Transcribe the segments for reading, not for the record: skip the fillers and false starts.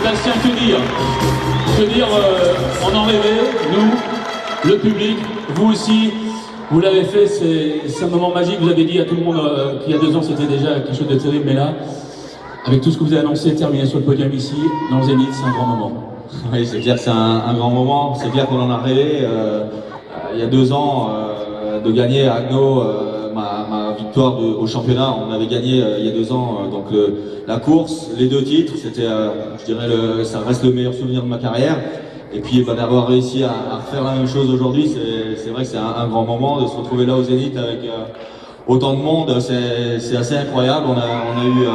Sébastien, que dire? Que dire, on en rêvait, nous, le public, vous aussi, vous l'avez fait, c'est un moment magique. Vous avez dit à tout le monde qu'il y a 2 ans c'était déjà quelque chose de terrible, mais là, avec tout ce que vous avez annoncé, terminé sur le podium ici, dans le Zénith, c'est un grand moment. Oui, c'est clair que c'est un grand moment, c'est clair qu'on en a rêvé. Il y a 2 ans, de gagner à Agno ma victoire au championnat, on avait gagné il y a 2 ans donc la course, les 2 titres, c'était, je dirais, ça reste le meilleur souvenir de ma carrière. Et puis d'avoir réussi à refaire la même chose aujourd'hui, c'est vrai que c'est un grand moment de se retrouver là au Zénith avec autant de monde, c'est assez incroyable. On a eu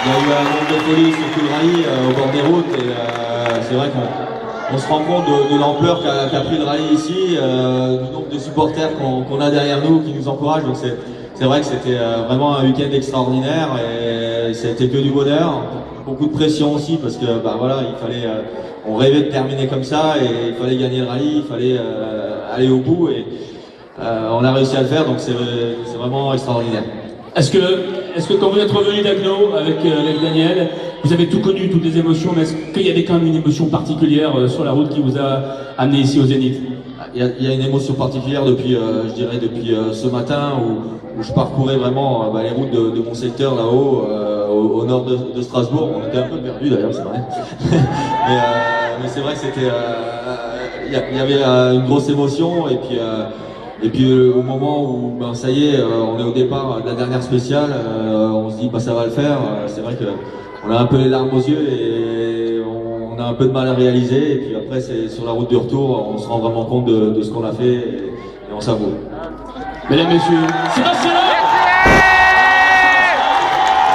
il y a eu un nombre de folie sur tout le rallye au bord des routes et c'est vrai qu'on se rend compte de l'ampleur qu'a pris le rallye ici, du nombre de supporters qu'on a derrière nous qui nous encouragent. Donc c'est vrai que c'était vraiment un week-end extraordinaire et c'était que du bonheur, beaucoup de pression aussi parce que bah voilà, il fallait, on rêvait de terminer comme ça et il fallait gagner le rallye, il fallait aller au bout et on a réussi à le faire, donc c'est vraiment extraordinaire. Est-ce que quand vous êtes revenu d'Agno avec Daniel, vous avez tout connu, toutes les émotions, mais est-ce qu'il y avait quand même une émotion particulière sur la route qui vous a amené ici au Zénith? Il y a une émotion particulière depuis, je dirais, depuis ce matin où je parcourais vraiment les routes de mon secteur là-haut, au nord de Strasbourg. On était un peu perdus d'ailleurs, c'est vrai. mais c'est vrai que c'était, il y avait une grosse émotion et puis au moment où ça y est, on est au départ de la dernière spéciale, on se dit ça va le faire. C'est vrai qu'on a un peu les larmes aux yeux et on a un peu de mal à réaliser. Et puis après, c'est sur la route du retour, on se rend vraiment compte de ce qu'on a fait et on savoure. Mesdames, messieurs, Sébastien là.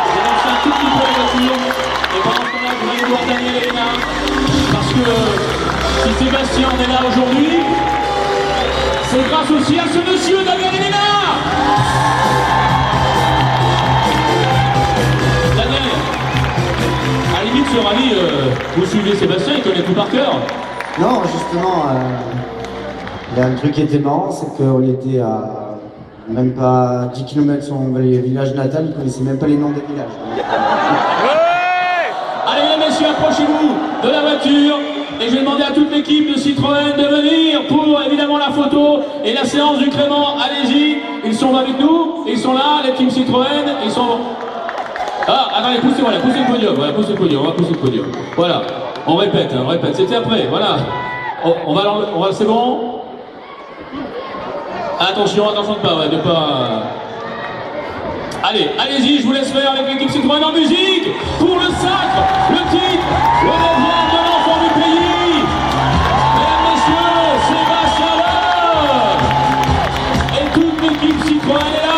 J'ai lancé un tout petit peu la voiture et pendant ce temps-là, vous allez voir Daniel et Léna parce que si Sébastien en est là aujourd'hui, c'est grâce aussi à ce monsieur, Daniel et Léna. Daniel, à la limite, ce rallye, vous suivez Sébastien, il connaît tout par cœur. Non, justement, il y a un truc qui était marrant, c'est qu'on était à même pas 10 km de son village natal, il ne connaissait même pas les noms des villages. Allez, mesdames, messieurs, approchez-vous de la voiture. Et je vais demander à toute l'équipe de Citroën de venir pour évidemment la photo et la séance du Crément. Allez-y, ils sont avec nous, ils sont là, les teams Citroën, ils sont... Ah, attendez, poussez, voilà, poussez le podium, voilà, poussez le podium, on va pousser le podium. Voilà, on répète, c'était après, voilà. On va, c'est bon. Attention de pas... Allez, allez-y, je vous laisse faire avec l'équipe Citroën en musique pour le sacre, le titre, le 9e de l'enfant du pays. Mesdames, messieurs, Sébastien Loeb et toute l'équipe Citroën est là.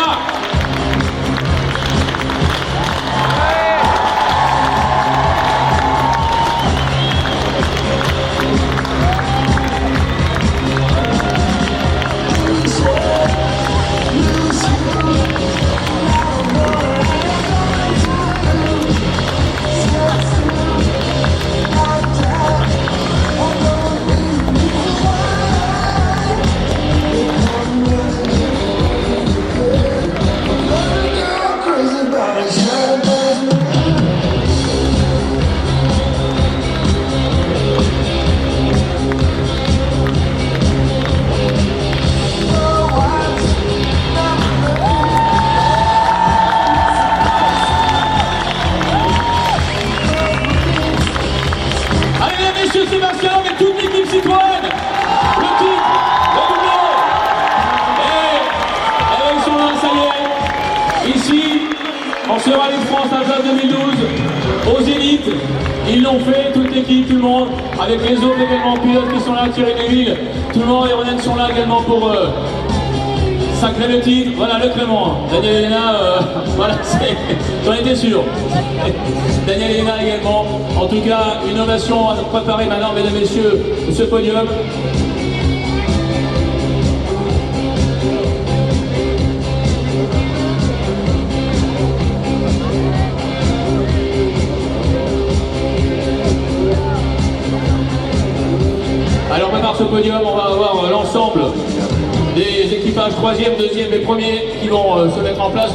Sébastien et toute l'équipe Citroën, le titre, le doublé, et ils sont là, ça y est, ici, on se rallye de France à Jazz 2012, au Zénith, ils l'ont fait, toute l'équipe, tout le monde, avec les autres également pilotes qui sont là, Thierry Neuville, tout le monde, et Ronen sont là également pour sacrer le titre, voilà le Crément, Daniel et Léna, voilà, j'en étais sûr. Daniel et Léna également, en tout cas une ovation à préparer maintenant, mesdames et messieurs, ce podium. Alors on prépare ce podium, on va avoir l'ensemble des équipages 3e, 2e et 1er qui vont se mettre en place.